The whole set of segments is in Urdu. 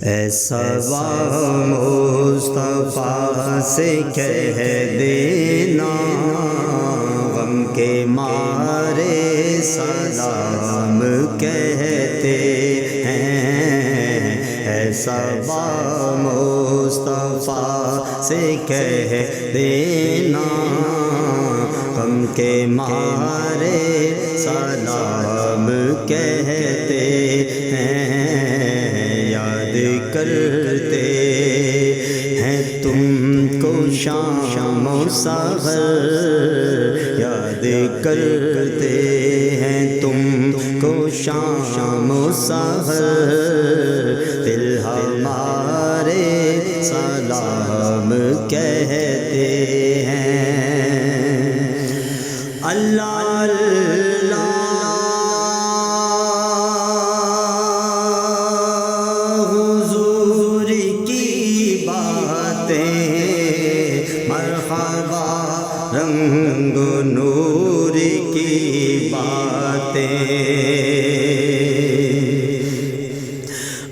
ایسا مصطفیٰ سے کہہ دینا، غم کے مارے سلام کہتے ہیں۔ ایسا مصطفیٰ سے کہہ دینا، غم کے مارے سلام کہتے ہیں۔ یاد کرتے ہیں تم کو شام و سحر، یاد کرتے ہیں تم کو شام و سحر، دل ہمارے سلام کہتے ہیں۔ اللہ مرحبا رنگ نور کی باتیں،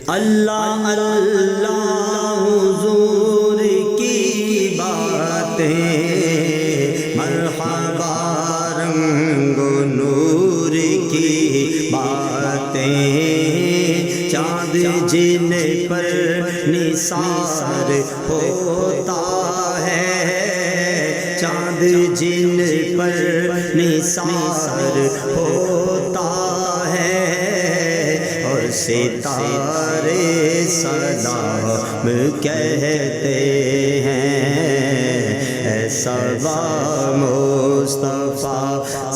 اللہ اللہ حضور کی باتیں، مرحبا رنگ نور کی باتیں۔ چاند جن پر نثار ہوتا ہے، چاند جن پر نثار ہوتا ہے، اور ستارے سلام کہتے ہیں۔ ایسا مصطفیٰ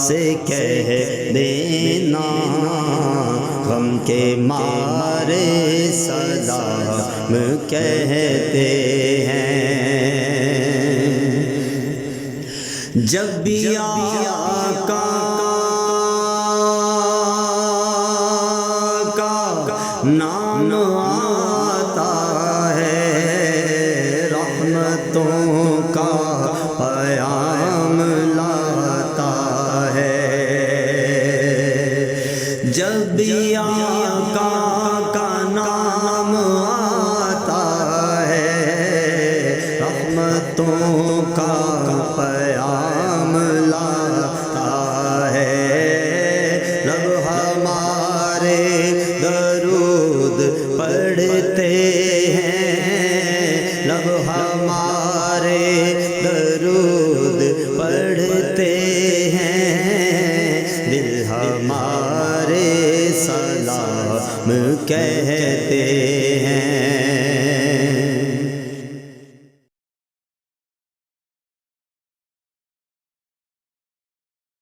سے کہہ دینا، غم کے مارے سلام کہتے ہیں۔ جب بھی آقا کا نام آتا ہے، رحمتوں کا پیام لاتا ہے۔ جب بھی آقا کا نام آتا ہے، رحمتوں کا پیام لاتا ہے۔ رب ہمارے درود پڑھتے